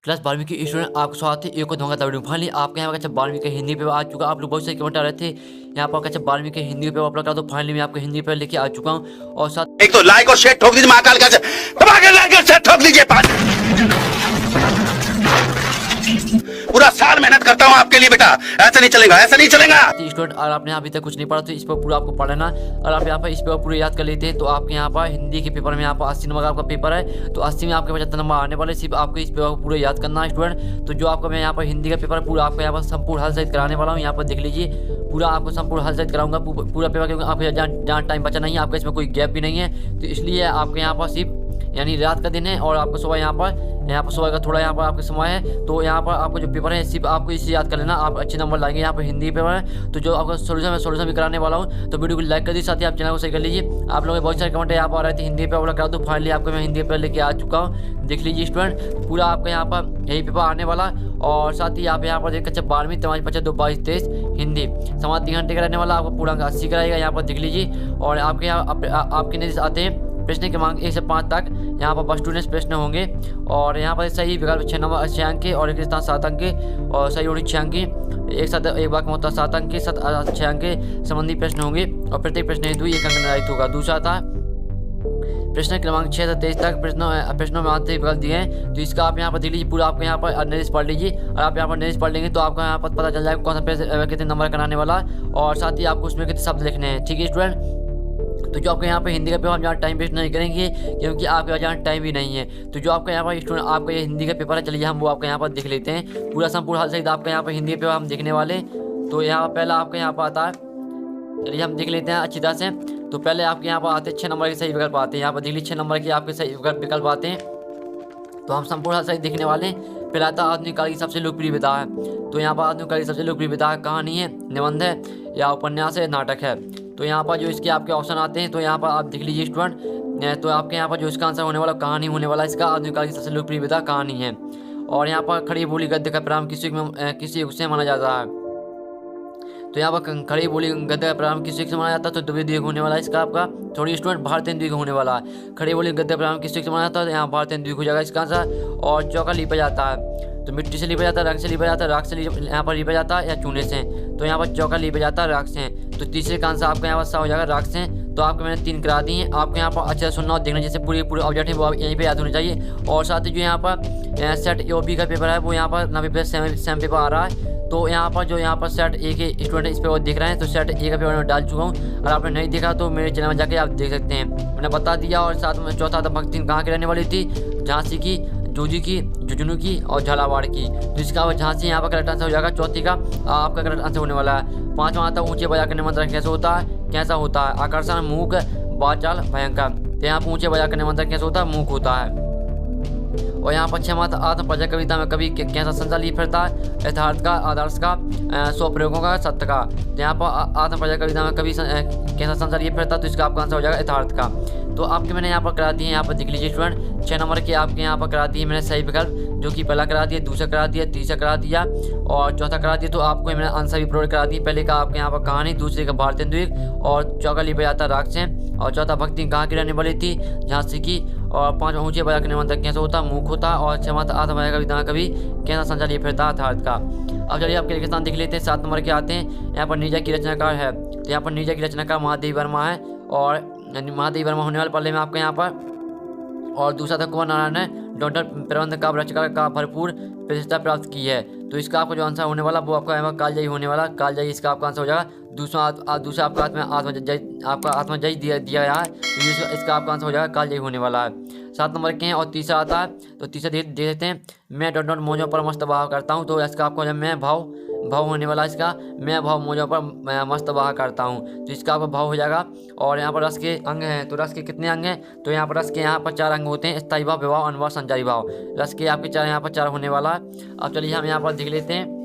Class 12वीं के student आपको स्वागत है एक और धोखा वीडियो। फाइनली आपके यहाँ का 12वीं के हिंदी पेपर आ चुका। आप लोग बहुत सारे कमेंट आ रहे थे यहाँ पर का 12वीं के हिंदी पेपर अपलोड करा, तो फाइनली मैं आपको हिंदी पेपर लेके आ चुका हूँ। और साथ एक तो लाइक और शेयर ठोक दीजिए, महाकाल का दबा के लाइक और शेयर ठोक दीजिए। पूरा साल मेहनत करता हूँ आपके लिए बेटा, ऐसा नहीं चलेगा, ऐसा नहीं चलेगा। स्टूडेंट अगर आपने अभी तक कुछ नहीं पढ़ा तो इस पर पूरा आपको पढ़ना। और आप यहाँ पर इस पेपर पूरे याद कर लेते हैं तो आपके यहाँ पर हिंदी के पेपर में यहाँ पर 80 नंबर का आपका पेपर है, तो 80 में आपके 75 नंबर आने वाले। सिर्फ आपको इस पेपर को पूरे याद करना है स्टूडेंट। तो जो आपका मैं यहाँ पर हिंदी का पेपर पूरा आपको यहाँ पर संपूर्ण हल सहित कराने वाला हूँ। यहाँ पर देख लीजिए पूरा आपको संपूर्ण हल सहित कराऊंगा पूरा पेपर, क्योंकि आपके जहाँ टाइम बचा नहीं है, आपका इसमें कोई गैप भी नहीं है। तो इसलिए आपके यहाँ पर सिर्फ यानी रात का दिन है और आपको सुबह यहाँ पर सुबह का थोड़ा यहाँ पर आपका समय है। तो यहाँ पर आपको जो पेपर है सिर्फ आपको इसे याद कर लेना, आप अच्छे नंबर लाएंगे। यहाँ पर हिंदी पेपर है तो जो आपका सोल्यूशन भी कराने वाला हूँ। तो वीडियो को लाइक कर दीजिए, साथ ही आप चैनल को शेयर कर लीजिए। आप लोगों के बहुत सारे कमेंट यहाँ पर आ रहे थे हिंदी पेपर करा, तो फाइनली आपको मैं हिंदी पेपर लेके आ चुका हूँ। देख लीजिए स्टूडेंट पूरा आपका यहाँ पर यही पेपर आने वाला। और साथ ही आप यहाँ पर देख 12वीं 23 2 22 23 हिंदी समाज 3 घंटे का रहने वाला। आपको पूरा 80 कराएगा यहाँ पर देख लीजिए। और आपके यहाँ आपके निर्देश आते हैं प्रश्न क्रमांक 1 से 5 तक। यहाँ पर बस स्टूडेंट्स प्रश्न होंगे और यहाँ पर सही विकल्प 6 नंबर 6 अंक के और एक स्थान 7 अंक के और सही होनी 6 अंक की। एक साथ एक बार होता 7 अंक के 6 अंक के संबंधी प्रश्न होंगे और प्रत्येक प्रश्न हेतु 1 अंक निर्धारित होगा। दूसरा था प्रश्न क्रमांक 6 से 23 तक प्रश्नों में आते विकल्प दिए हैं। तो इसका आप यहाँ पर देख लीजिए पूरा आपको यहाँ पर निर्देश पढ़ लीजिए। और आप यहाँ पर निर्देश पढ़ लेंगे तो आपको यहाँ पर पता चल जाएगा कौन सा प्रश्न कितने नंबर कराने वाला और साथ ही आपको उसमें कितने शब्द लिखने हैं। ठीक है स्टूडेंट, तो जो आपके यहाँ पे हिंदी का पेपर हम ज़्यादा टाइम वेस्ट नहीं करेंगे क्योंकि आपके पास ज़्यादा टाइम भी नहीं है। तो जो आपका यहाँ पर स्टूडेंट आपका ये हिंदी का पेपर है, चलिए हम वो आपके यहाँ पर देख लेते हैं। पूरा संपूर्ण हल सहित आपका यहाँ पर हिंदी का पेपर हम देखने वाले। तो यहाँ पर पहला आपका यहाँ पर आता है, चलिए हम देख लेते हैं अच्छी तरह से। तो पहले आपके यहाँ पर आते हैं 6 नंबर के सही विकल्प आते हैं। यहाँ पर देख लीजिए 6 नंबर के आपके सही विकल्प आते हैं। तो हम संपूर्ण हल सहित देखने वाले हैं। पहला आता आधुनिक काल की सबसे लोकप्रिय विधा है। तो यहाँ पर आधुनिक काल की सबसे लोकप्रिय विधा कहानी है, निबंध है या उपन्यास है, नाटक है। तो यहाँ पर जो इसके आपके ऑप्शन आते हैं तो यहाँ पर आप देख लीजिए स्टूडेंट। तो आपके यहाँ पर जो इसका आंसर होने वाला कहानी होने वाला, इसका आधुनिक काल की सबसे लोकप्रिय विधा कहानी है। और यहाँ पर खड़ी बोली गद्य का प्रारंभ किसी युग से माना जाता है। तो यहाँ पर खड़ी बोली गद्य का प्रारंभ किस युग से माना जाता है, तो द्वितीय युग होने वाला है इसका आपका। थोड़ी स्टूडेंट भारतीय द्वीप होने वाला है। खड़ी बोली गद्य प्रारंभ किस युग से माना जाता है, तो यहाँ भारतीय द्वीप हो जाएगा इसका आंसर। और चौका लिपा जाता है, तो मिट्टी से लिपा जाता है, रंग से लिपा जाता है, राख से यहाँ पर लिपा जाता है या चूने से। तो यहाँ पर चौका लिपा जाता है राख से। तो तीसरे का आंसर आपका यहाँ पर हो जाएगा राख से। तो आपको मैंने 3 करा दी हैं। आपको यहाँ पर अच्छे से सुनना और देखना, जैसे पूरे ऑब्जेक्ट है वो यहीं पे याद होने चाहिए। और साथ ही जो यहाँ पर सेट EOB का पेपर है वो यहाँ पर 90 सेम पेपर आ रहा है। तो यहाँ पर जो यहाँ पर सेट ए के स्टूडेंट इस पेपर देख रहे हैं तो सेट ए का पेपर मैं डाल चुका हूँ। अगर आपने नहीं देखा तो मेरे चैनल में जाके आप देख सकते हैं, मैंने बता दिया। और साथ में चौथा था भक्ति कहाँ की रहने वाली थी, झांसी की, जूजी की, झुंझुनू की और झालावाड़ की। तो इसका झांसी यहाँ पर करेक्ट आंसर हो जाएगा। चौथी का आपका करेक्ट आंसर होने वाला है। 5वां आता ऊँचे बजा करने मंत्र कैसे होता है, आकर्षण, मूक, बाचाल, भयंकर। तो यहाँ पर ऊँचे बजा करने मंत्र कैसे होता है, मूक होता है। और यहाँ पर 6वां आत्म परिचय कविता में कवि कैसा संचार लिए फिरता है, यथार्थ का, आदर्श का, 100 प्रयोगों का, सत्य का। तो यहाँ पर आत्म परिचय कविता में कवि कैसा संचार लिए फिरता है, तो इसका आपका आंसर हो जाएगा यथार्थ का। तो आपके मैंने यहाँ पर करा दिए हैं, यहाँ पर देख लीजिए स्टूडेंट 6 नंबर के आपके यहाँ पर करा दिए मैंने सही विकल्प, जो कि पहला करा दिया, दूसरा करा दिया, तीसरा करा दिया और चौथा करा दिया। तो आपको मैंने आंसर भी प्रोवाइड करा दिए। पहले का आपके यहाँ पर कहानी, दूसरे का भारतीय द्वीप और चौका लिपा जाता राख से और चौथा भक्ति कहाँ की रहने वाली थी, झांसी की। और 5वां ऊँचे बजा करने मंत्र कैसा होता, मूक होता। और 6वां आत्म बजा कविता कभी कैसा संचार लिए फिरता यथार्थ का। अब चलिए आपके स्थान देख लेते हैं। 7 नंबर के आते हैं। यहाँ पर नीजा की रचनाकार है, तो यहाँ पर नीजा की रचनाकार महादेव वर्मा है। और महादेव वर्मा होने वाले पहले में आपके यहाँ पर। और दूसरा था कुंवर नारायण ने डॉक्टर प्रबंध का रचना का भरपूर प्रतिष्ठा प्राप्त की है। तो इसका आपको जो आंसर होने वाला वो आपका यहाँ कालजयी होने वाला, कालजयी इसका आपका आंसर हो जाएगा। दूसरा आपका आत्मजयी दिया गया है, तो इसका आपका आंसर हो जाएगा कालजयी होने वाला है। 7 नंबर के हैं। और तीसरा आता है, तो तीसरा देख देते हैं, मैं डॉट मौजों पर मस्त बहा करता हूँ। तो इसका आपको मैं भाव होने वाला इसका, मैं भाव मौजों पर मस्त बहा करता हूँ। तो इसका आपका भाव हो जाएगा। और यहाँ पर रस के अंग हैं, तो रस के कितने अंग हैं, तो यहाँ पर रस के यहाँ पर 4 अंग होते हैं, स्थायी भाव, विभाव, अनुभाव, संचारी भाव। रस के आपके 4 यहाँ पर 4 होने वाला है। अब चलिए हम यहाँ पर देख लेते हैं।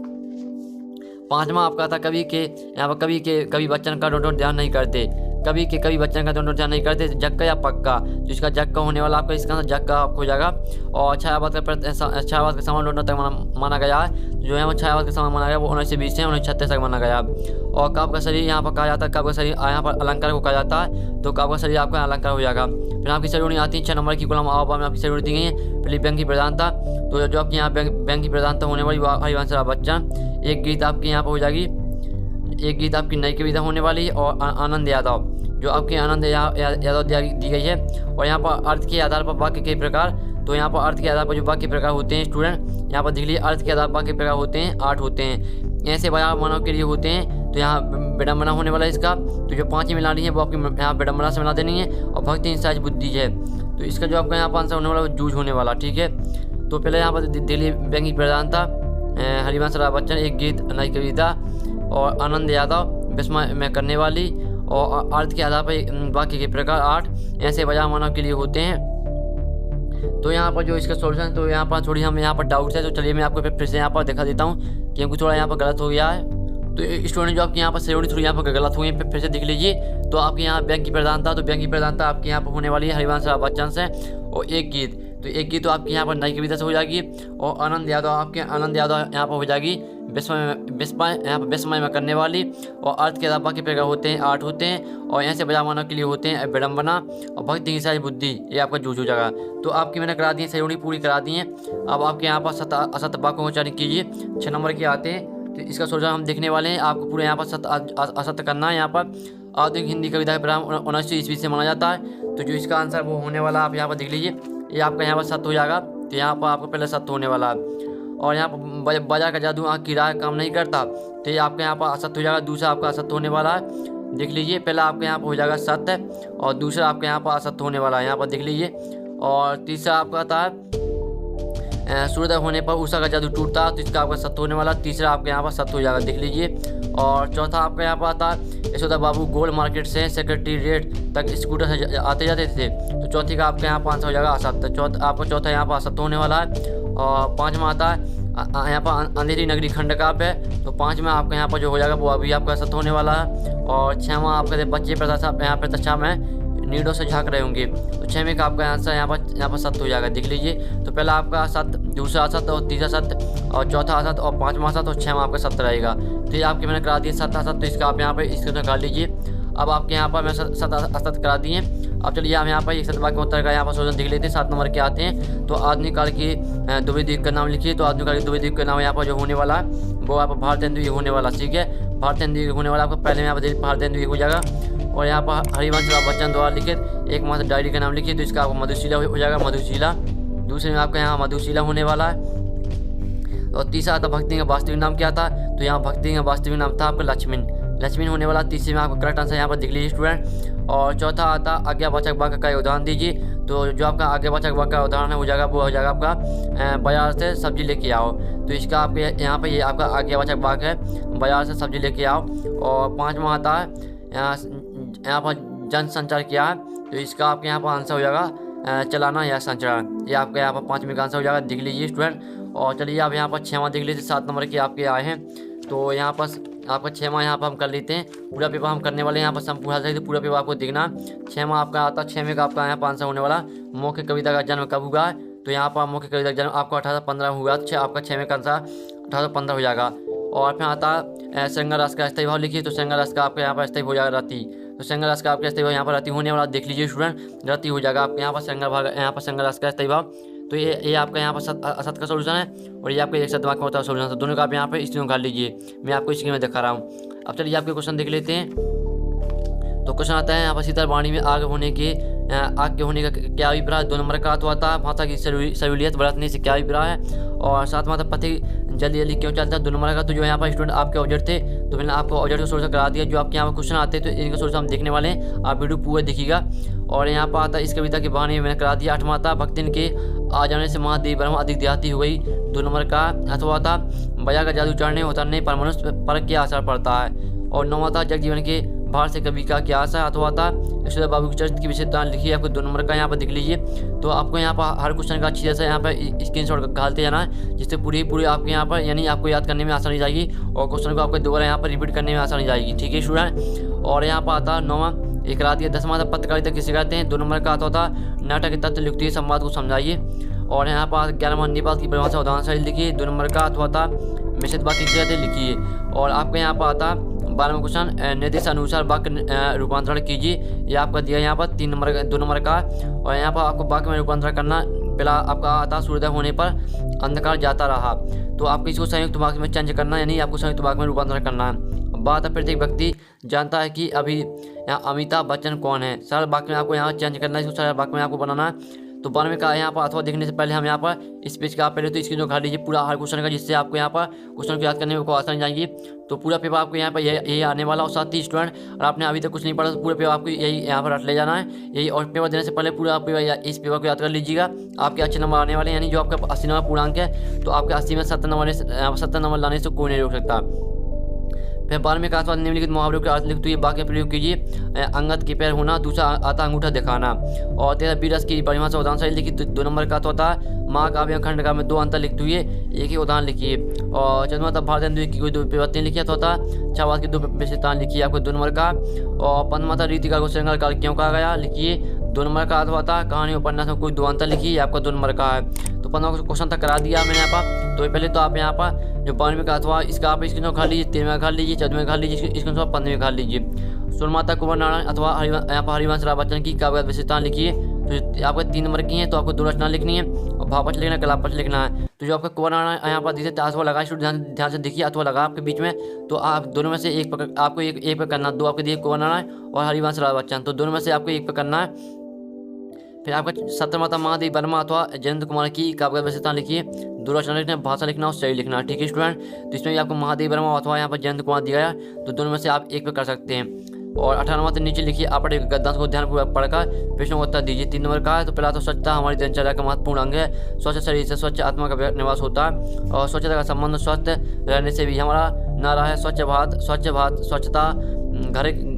5वां आपका था कवि के, यहाँ पर कवि बच्चन का डोंट ध्यान नहीं करते, कवि बच्चन का डोंट ध्यान नहीं करते, जक्का या पक्का। तो इसका जक्का होने वाला आपका, इसका जक्का आपको हो जाएगा। और छायावाद का समान लौटना तक माना गया है। जो है वो छायावाद का समान माना गया वो 19 से 20 से 1936 तक माना गया। और काव्य का शरीर यहाँ पर कहा जाता है, काव्य का शरीर यहाँ पर अलंकार को कहा जाता है। तो काव्य का शरीर आपका अलंकार हो जाएगा। फिर आपकी श्रेणी आती है 6 नंबर की कॉलम आवा में आपकी श्रेणी दी गई है। पहले बैंक की प्रधानता, तो जो आपके यहाँ बैंक की प्रधानता होने वाली हरिवंश राय बच्चन। एक गीत आपके यहाँ पर हो जाएगी, एक गीत आपकी नई कविता होने वाली और आनंद यादव, जो आपके आनंद यादव दी गई है। और यहाँ पर अर्थ के आधार पर वाक्य के प्रकार, तो यहाँ पर अर्थ के आधार पर जो वाक्य प्रकार होते हैं स्टूडेंट, यहाँ पर देख लीजिए अर्थ के आधार पर वाक्य प्रकार होते हैं 8 होते हैं। ऐसे बयान मानव के लिए होते हैं, तो यहाँ विडम्बना होने वाला है इसका। तो जो 5 मिलानी है वो आपकी यहाँ विडम्बना से मिला देनी है। और भक्ति इंसाइज बुद्धि है, तो इसका जो आपका यहाँ पर आंसर होने वाला जूझ होने वाला, ठीक है। तो पहले यहाँ पर दिल्ली बैंक की प्रधानता, हरिवंश राय बच्चन, एक गीत नई कविता और आनंद यादव विस्मय में करने वाली। और अर्थ के आधार पर वाक्य के प्रकार 8 ऐसे बयान मानव के लिए होते हैं। तो यहाँ पर जो इसका सॉल्यूशन, तो यहाँ पर थोड़ी हम यहाँ पर डाउट्स है, तो चलिए मैं आपको फिर से यहाँ पर दिखा देता हूँ कि हमको थोड़ा यहाँ पर गलत हो गया है। तो स्टूडेंट जो आपके यहाँ पर श्रेणी थोड़ी यहाँ पर गलत हुई है, फिर से देख लीजिए। तो आपके यहाँ बैंक की प्रधानता, तो बैंक की प्रधानता आपके यहाँ पर होने वाली है हरिवंश राय बच्चन से। और एक गीत, तो एक गीत तो आपके यहाँ पर नई कविता से हो जाएगी। और आनंद यादव, आपके आनंद यादव यहाँ पर हो जाएगी विस्मय में करने वाली। और अर्थ के आधार के प्रकार होते हैं 8 होते हैं। और ऐसे बजा मानव के लिए होते हैं विडम्बना और भक्ति की सारी बुद्धि, ये आपका जूझ हो जाएगा। तो आपकी मैंने करा दी है, श्रेणी पूरी करा दी है। अब आपके यहाँ पर असत वाक्यों को उच्चारण कीजिए। 6 नंबर के आते हैं, तो इसका सोचा हम देखने वाले हैं। आपको पूरे यहाँ पर असत्य करना है। यहाँ पर आधुनिक हिंदी कविता का प्रारंभ 19वीं ईस्वी से माना जाता है। तो जो इसका आंसर वो होने वाला आप यहाँ पर देख लीजिए, ये आपका यहाँ पर सत्य हो जाएगा। तो यहाँ पर आपको पहले सत्य होने वाला है। और यहाँ पर बाजार का जादू आँख की राह काम नहीं करता, तो ये आपके यहाँ पर असत्य हो जाएगा। दूसरा आपका असत्य होने वाला है, देख लीजिए। पहला आपके यहाँ पर हो जाएगा सत्य और दूसरा आपके यहाँ पर असत्य होने वाला है, यहाँ पर देख लीजिए। और तीसरा आपका आता है सूर्योदय होने पर उषा का जादू टूटता, तो इसका आपका सत्य होने वाला। तीसरा आपके यहाँ पर सत्य हो जाएगा, देख लीजिए। और चौथा आपका यहाँ पर आता है यशोदा बाबू गोल्ड मार्केट से सेक्रेटेरिएट तक स्कूटर से आते जाते थे, तो चौथी का आपके यहाँ पर आंसर हो जाएगा असत्य। आपका चौथा यहाँ पर असत्य होने वाला है। और 5वां आता है यहाँ पर अंधेरी नगरी खंड काव्य है, तो 5वां आपका यहाँ पर जो हो जाएगा वो अभी आपका सत्य होने वाला है। और 6वां आपका बच्चे प्रदर्शन यहाँ प्रतिष्ठा में नीडों से झाँक रहे होंगे, तो 6वें का आपका आंसर यहाँ पर सत्य हो जाएगा, देख लीजिए। तो पहला आपका सत्य, दूसरा असत्य और तीसरा सत्य और चौथा असत्य और 5वां सत्य और 6वां आपका सत्य रहेगा। तो ये आपके मैंने करा दिए सत्य असत्य, तो इसका आप यहाँ पर इसको निकाल लीजिए। अब आपके यहाँ पर मैं सत्य असत्य करा दिए। अब चलिए हम यहाँ पर एक सत्यवाक्य उत्तर का यहाँ पर सोचन देख लेते हैं। 7 नंबर के आते हैं, तो आधुनिक काल की द्विवेदी द्वीप का नाम लिखिए। तो आधुनिक काल की द्विवेदी द्वीप का नाम यहाँ पर जो होने वाला है वो आप भारतेंदु द्वीप होने वाला, ठीक है। भारतेंदु द्वीप होने वाला आपको पहले में यहाँ पर भारतेंदु द्वीप हो जाएगा। और यहाँ पर हरिवंश राय बच्चन द्वारा लिखित एकमात्र डायरी का नाम लिखिए, तो इसका आपको मधुशिला हो जाएगा, मधुशिला। दूसरे में आपका यहाँ मधुशिला होने वाला है। और तीसरा आता भक्ति का वास्तविक नाम क्या था, तो यहाँ भक्ति का वास्तविक नाम था आपका लक्ष्मण होने वाला। तीसरे में आपका करेक्ट आंसर यहाँ पर देख लीजिए स्टूडेंट। और चौथा आता आज्ञावाचक वाक्य का उदाहरण दीजिए, तो जो आपका आज्ञावाचक वाक्य का उदाहरण है हो जाएगा वो हो जाएगा आपका बाजार से सब्जी लेके आओ, तो इसका आपके यहाँ पर ये आपका आज्ञावाचक वाक्य है, बाजार से सब्जी लेके आओ। और 5वां आता है यहाँ पर जन संचार किया है, तो इसका आपके यहाँ पर आंसर हो जाएगा चलाना या संचार, ये आपका यहाँ पर 5वें का आंसर हो जाएगा, देख लीजिए स्टूडेंट। और चलिए आप यहाँ पर 6वां देख लीजिए। 7 नंबर के आपके आए हैं, तो यहाँ पर आपका 6वां यहाँ पर हम कर लेते हैं। पूरा पेपर हम करने वाले हैं यहाँ पर संपूर्ण सही, तो पूरा पेपर आपको देखना। 6वां आपका आता है, 6वें का आपका यहाँ पर आंसर होने वाला मौखिक कविता का जन्म कब हुआ है, तो यहाँ पर मौखिक कविता का जन्म आपको 1815 हुआ। आपका 6वें का आंसर 1815 हो जाएगा। और फिर आता है श्रृंगार रस का स्थायी भाव लिखिए, तो श्रृंगार रस का आपका यहाँ पर स्थायी हो जाएगा रति, तो श्रृंगार रस का आपका स्थायी भाव यहाँ पर रति होने वाला, देख लीजिए स्टूडेंट, रति हो जाएगा आपके यहाँ पर श्रृंगार रस का स्थायी भाव। तो ये आपका यहाँ पर असत का सोल्यूशन है और ये आपका एक सत्यवाक्य होता है सोल्यूशन, तो दोनों का आप यहाँ पर स्क्रीन निकाल लीजिए, मैं आपको स्क्रीन में दिखा रहा हूँ। अब चलिए आपके क्वेश्चन देख लेते हैं। तो क्वेश्चन आता है यहाँ पर शीतल वाणी में आग के होने का क्या अभिप्राय। 2 नंबर का तो आता है भाषा की सहूलियत बरतने से क्या अभिप्राय है। और 7वां था पति जल्दी जल्दी क्यों चलता है। 2 नंबर का तो जो यहाँ पर स्टूडेंट आपके ऑब्जेक्ट थे, तो मैंने आपको ऑब्जेक्ट का सोल्यूशन करा दिया। जो आपके यहाँ पर क्वेश्चन आते हैं तो इनका सोल्यूशन हम देखने वाले हैं, आप वीडियो पूरा देखिएगा। और यहाँ पर आता है इस कविता की वाणी मैंने करा दिया। 8वां था भक्तिन के आ जाने से महादेव ब्रह्म अधिक देहाती हो गई। 2 नंबर का 8वां था बाजार का जादू चढ़ने उतरने पर मनुष्य पर क्या असर पड़ता है। और 9वां था जगजीवन के बाहर से कवि का क्या आशा। 8वां था यशोदा बाबू की चरित्र की विशेषता लिखिए, आपको 2 नंबर का यहाँ पर देख लीजिए। तो आपको यहाँ पर हर क्वेश्चन का अच्छी तरह से यहाँ पर स्क्रीनशॉट डालते जाना है, जिससे पूरी आपके यहाँ पर यानी आपको याद करने में आसानी जाएगी और क्वेश्चन को आपको दोबारा यहाँ पर रिपीट करने में आसानी जाएगी, ठीक है स्टूडेंट। और यहाँ पर आता 9वां एक रात या 10वां था पत्रकारिता किसे कहते हैं। 2 नंबर का आता था नाटक के तथ्य लिखती संवाद को समझाइए। और यहाँ पर 11वां नेपाल की परिभाषा उदाहरण सही लिखिए। 2 नंबर का अथवा था मिश्रित बात किसे कहते लिखिए। और आपके यहाँ पर आता 12वां क्वेश्चन, निर्देशानुसार वाक्य रूपांतरण कीजिए। ये आपका दिया यहाँ पर 2 नंबर का। और यहाँ पर आपको वाक्य में रूपांतरण करना, पहला आपका आता सूर्योदय होने पर अंधकार जाता रहा, तो आपको इसको संयुक्त वाक्य में चेंज करना, यानी आपको संयुक्त वाक्य में रूपांतरण करना है। बात है प्रत्येक व्यक्ति जानता है कि अभी यहाँ अमिताभ बच्चन कौन है। सरल वाक्य में आपको यहाँ चेंज करना है, इसको सरल वाक्य में आपको बनाना है। तो 12वें का यहाँ पर अथवा देखने से पहले हम यहाँ पर इस पेज का पहले तो इसकी जो खा लीजिए पूरा हर क्वेश्चन का, जिससे आपको यहाँ पर क्वेश्चन को याद करने में आपको आसानी जाएगी। तो पूरा पेपर आपको यहाँ पर यही आने वाला। और साथ ही स्टूडेंट, और आपने अभी तक कुछ नहीं पढ़ा तो पूरा पेपर आपको यही यहाँ पर रट ले जाना है यही। और पेपर देने से पहले पूरा पेपर इस पेपर को याद कर लीजिएगा। आपके अच्छे नंबर आने वाले हैं, यानी जो आपका 80 नंबर पूर्णांक है, तो आपके 80 में 70 नंबर लाने से कोई नहीं रोक सकता। फिर 12वें का अथवा निम्नलिखित मुहावरों के अर्थ लिखते हुए वाक्य प्रयोग कीजिए। अंगद के पैर होना, दूसरा आता अंगूठा दिखाना। और 13 बीरस की परिभाषा उदाहरण सही लिखी। 2 नंबर का होता है महाकाव्य खंड का में 2 अंतर लिखते हुए एक ही उदाहरण लिखिए। और चंद्रमा तब भारत की कोई 2 विपत्तियाँ लिखी अथवा छावास की 2 विशेषताएं लिखिए, आपको 2 नंबर का। और पंचमाता रीतिका को श्रृंगार काल क्यों कहा गया, लिखिए। 2 नंबर का अथवा था कहानी उपन्यास में कोई 2 अंतर लिखिए, आपका 2 नंबर का है। तो 15 क्वेश्चन तक करा दिया मैंने यहाँ पर। तो पहले तो आप यहाँ पर जो 12वें का अथवा इसका आप स्क्रीन खा लीजिए, 13वें खा लीजिए, 14वें खा लीजिए, स्क्रीन 15वें खा लीजिए। सुरमाता कुंवर नारायण अथवा यहाँ पर हरिवंश राय बच्चन की काव्यगत विशेषताएं लिखिए। तो आपको 3 नंबर की हैं, तो आपको 2 रचना लिखनी है और भावपक्ष लिखना है, कलापक्ष लिखना है। तो जो आपका कुंवर नारायण यहाँ पर दिए अथवा लगा, ध्यान से देखिए, अथवा लगा आपके बीच में, तो आप दोनों में से एक आपको एक पे करना। 2 आपके दिए कुंवर नारायण और हरिवंश राय बच्चन, तो दोनों में से आपको एक पे करना है। फिर आपका सत्यमाता महादेवी वर्मा अथवा जयंत कुमार की काव्यगत विशेषता लिखिए। 2 रचना लिखना, भाषा लिखना और शैली लिखना, ठीक है स्टूडेंट। तो इसमें भी आपको महादेवी वर्मा अथवा यहाँ पर जयंत कुमार दिया है, तो दोनों में से आप एक पे कर सकते हैं। और 18 से नीचे लिखिए आपटे गद्यांश को ध्यानपूर्वक पढ़कर प्रश्नों का उत्तर दीजिए। 3 नंबर का है। तो पहला तो स्वच्छता हमारी दिनचर्या का महत्वपूर्ण अंग है। स्वच्छ शरीर से स्वच्छ आत्मा का निवास होता है और स्वच्छता का संबंध स्वस्थ रहने से भी हमारा नारा है स्वच्छ भारत। स्वच्छता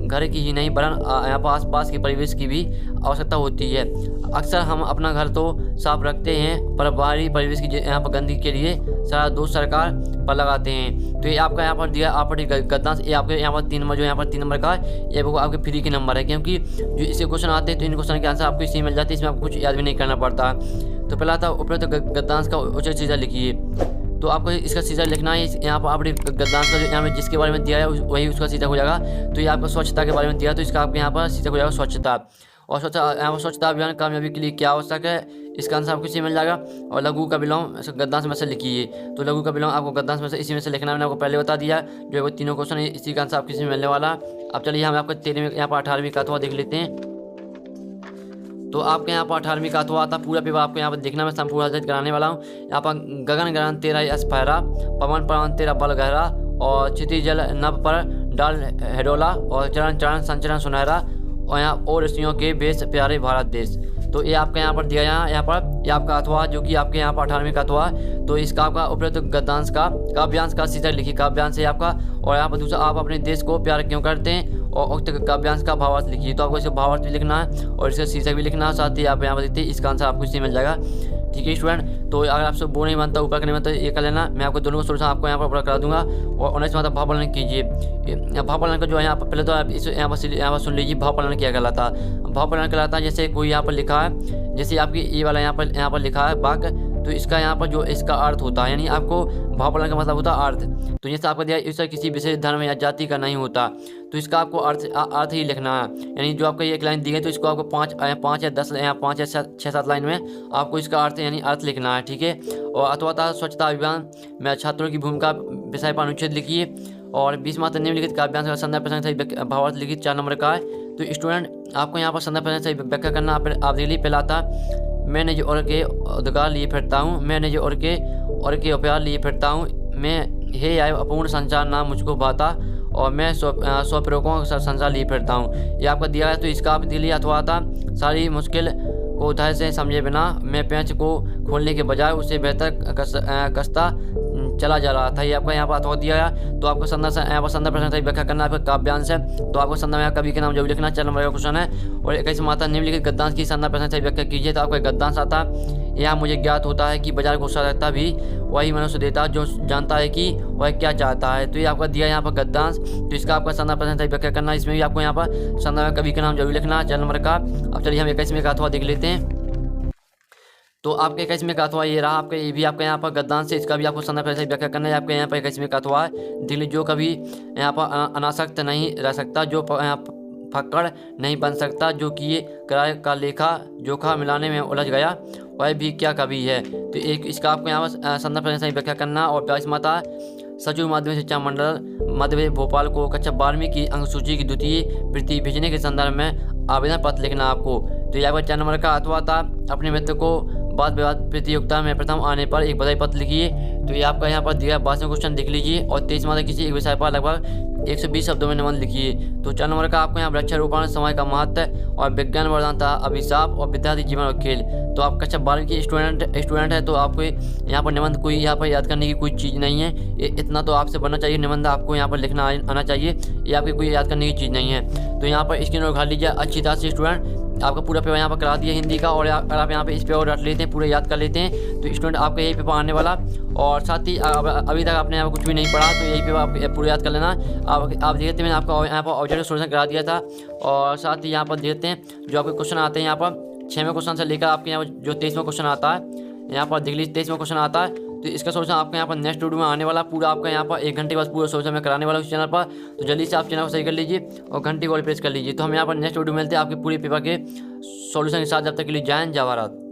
घर की ही नहीं वरन यहाँ पर आसपास के परिवेश की भी आवश्यकता होती है। अक्सर हम अपना घर तो साफ रखते हैं पर बाहरी परिवेश की यहाँ पर गंदगी के लिए सारा दोष सरकार पर लगाते हैं। तो ये आपका यहाँ पर दिया आपटे गद्यांश, ये आपके यहाँ पर 3 नंबर जो यहाँ पर 3 नंबर का ये आपके फ्री के नंबर है, क्योंकि जो इसके क्वेश्चन आते हैं तो इन क्वेश्चन के आंसर आपको इसी मिल जाते हैं, इसमें आपको कुछ याद भी नहीं करना पड़ता। तो पहला था उपरोक्त गद्यांश का उचित सीधा लिखिए। तो आपको इसका सीधा लिखना है। यहाँ पर आपने गद्यांश का जो यहाँ में जिसके बारे में दिया है वही उसका सीधा हो जाएगा। तो ये आपको स्वच्छता के बारे में दिया, तो इसका आपके यहाँ पर सीधा हो जाएगा स्वच्छता। और यहाँ पर स्वच्छता अभियान कामयाबी के लिए क्या आवश्यक है, इसका आंसर आपको इसी मिल जाएगा। और लघु का विलोम गद्यांश में से लिखिए। तो लघु का विलोम आपको गद्यांश में से इसी में से लिखना, मैंने आपको पहले बता दिया। जो वो तीनों क्वेश्चन है इसी का आंसर आपको इसी में मिलने वाला। अब चलिए हम आपको 13वें यहाँ पर 18वीं का अथवा देख लेते हैं। तो आपके यहाँ पर 18वीं का अथवा आता पूरा पेपर आपको यहाँ पर देखना, मैं संपूर्ण कराने वाला हूँ। यहाँ पर गगन गगन तेरा यश फहरा, पवन पवन तेरा बल गहरा, और क्षिति जल नभ पर डाल हेडोला, और चरण चरण संचरण सुनहरा, और यहाँ और ऋषियों के बेस प्यारे भारत देश। तो ये आपका यहाँ पर दिया यहाँ पर ये आपका अथवा जो कि आपके यहाँ पर 18वीं का अथवा। तो इसका आपका उपरोक्त गद्यांश का काव्यांश का शीर्षक लिखिए, काव्यांश है आपका। और यहाँ पर दूसरा आप अपने देश को प्यार क्यों करते हैं, और उक्त काव्यांश का भावार्थ लिखिए। तो आपको इसका भावार्थ भी लिखना है और इसका शीर्षक भी लिखना है, साथ ही आप यहाँ पर देखते हैं इसका आंसर आपको इसी मिल जाएगा, ठीक है स्टूडेंट। तो अगर आपसे वो नहीं बनता ऊपर का नहीं बनता ये कर लेना, मैं आपको दोनों को सोल्यूशन आपको यहाँ पर पूरा करा दूंगा। और 19 मतलब भाव फलन कीजिए। भाव फलन का जो है यहाँ पर पहले तो आप इस यहाँ पर सुन लीजिए भाव फलन क्या कहलाता। भाव फलन कहलाता है जैसे कोई यहाँ पर लिखा है, जैसे आपकी ये वाला यहाँ पर लिखा है वाक्य, तो इसका यहाँ पर जो इसका अर्थ होता है, यानी आपको भाव फलन का मतलब होता है अर्थ। तो जैसे आपको दिया इसका किसी विशेष धर्म या जाति का नहीं होता, तो इसका आपको अर्थ ही लिखना है। यानी जो आपको एक लाइन दी गई तो इसको आपको 5 या 10 या 5 या 6-7 लाइन में आपको इसका अर्थ यानी अर्थ लिखना है, ठीक है। और अथवा था स्वच्छता अभियान में छात्रों की भूमिका विषय पर अनुच्छेद लिखिए। और 20 मात्र निम्नलिखित काव्यांश का संदर्भ प्रसंग सही भावार्थ लिखित 4 नंबर का है। तो स्टूडेंट आपको यहाँ पर संदर्भ प्रसंग सही व्याख्या करना। आप देख लीजिए पहला था मैंने जो और के उद्गार लिए फिरता हूँ, मैंने जो और के उपहार लिए फिरता हूँ, मैं हे आय अपूर्ण संचार नाम मुझको भाता, और मैं स्वप्रेरकों का संसार लिए फिरता हूँ। ये आपका दिया है, तो इसका आप दिली अथवा था सारी मुश्किल को धैर्य से समझे बिना मैं पेंच को खोलने के बजाय उसे बेहतर कसता चला जा रहा था। ये आपका यहाँ पर अथवा दिया है। तो आपको यहाँ पर संदर्भ प्रश्न सही व्याख्या करना, आपका काव्यांश है। तो आपको संदर्भ यहाँ कवि के नाम जो भी लिखना 4 नंबर का क्वेश्चन है। और 21 माता निम्नलिखित गद्यांश की संदर्भ प्रश्न सही व्याख्या कीजिए। तो आपका गद्यांश आता यहाँ मुझे ज्ञात होता है कि बाजार को सहायता भी वही मनुष्य देता जो जानता है कि वह क्या चाहता है। तो ये आपका दिया यहाँ पर गद्यांश। तो इसका आपका संदर्भ प्रश्न सही व्याख्या करना, इसमें भी आपको यहाँ पर संदर्भ कवि के नाम जो भी लिखना 4 नंबर का। अब चलिए हम 21वें का अथवा देख लेते हैं। तो आपके 21वें का अथवा ये रहा आपका, ये भी आपका यहाँ पर गद्दान से, इसका भी आपको संदर्भ से व्याख्या करना है। आपके यहाँ पर 21वें का अथवा दिल्ली, जो कभी यहाँ पर अनासक्त नहीं रह सकता, जो यहाँ फक्कड़ नहीं बन सकता, जो कि ये किराए का लेखा जोखा मिलाने में उलझ गया, वह भी क्या कभी है। तो एक इसका आपको यहाँ पर संदर्भ से व्याख्या करना। और 22 माता सचिव माध्यमिक शिक्षा मंडल मध्य प्रदेश भोपाल को कक्षा 12वीं की अंक सूची की द्वितीय प्रति भेजने के संदर्भ में आवेदन पत्र लिखना आपको। तो यहाँ पर 4 नंबर का अथवा था, अपने मित्र को वाद विवाद प्रतियोगिता में प्रथम आने पर एक बधाई पत्र लिखिए। तो ये आपका यहाँ पर दिया 22वें क्वेश्चन देख लीजिए। और 23 माता किसी एक विषय पर लगभग 120 शब्दों में निबंध लिखिए। तो 4 नंबर का आपको यहाँ वृक्षारोपण, समय का महत्व और विज्ञान वरदान था अभिशाप और विद्यार्थी जीवन और खेल। तो आप कक्षा 12वीं की स्टूडेंट है, तो आपको यहाँ पर निबंध कोई यहाँ पर याद करने की कोई चीज़ नहीं है, इतना तो आपसे बनना चाहिए, निबंध आपको यहाँ पर लिखना आना चाहिए, ये आपकी कोई याद करने की चीज़ नहीं है। तो यहाँ पर स्क्रीन और उखाड़ लीजिए अच्छी तरह से स्टूडेंट। आपका पूरा पेपर यहाँ पर करा दिया हिंदी का, और अगर आप यहाँ पे इस पेपर रट लेते हैं, पूरे याद कर लेते हैं, तो स्टूडेंट आपका यही पेपर आने वाला। और साथ ही अभी तक आपने यहाँ पर कुछ भी नहीं पढ़ा, तो यही पेपर आप पूरे याद कर लेना। आप देखते हैं मैंने आपको यहाँ पर ऑब्जेक्टिव सोल्यूशन करा दिया था। और साथ ही यहाँ पर देखते हैं जो आपके क्वेश्चन आते हैं, यहाँ पर 6वें क्वेश्चन से लेकर आपके यहाँ जो 23वां क्वेश्चन आता है, यहाँ पर देख लीजिए 23वां क्वेश्चन आता है। तो इसका सोल्यूशन आपका यहाँ पर नेक्स्ट वीडियो में आने वाला, पूरा आपका यहाँ पर 1 घंटे बाद पूरा सोल्यूशन में कराने वाला उस चैनल पर। तो जल्दी से आप चैनल को सही कर लीजिए और घंटी को प्रेस कर लीजिए। तो हम यहाँ पर नेक्स्ट वीडियो मिलते हैं आपके पूरे पेपर के सॉल्यूशन के साथ। जब तक के लिए जय हिंद, जय भारत।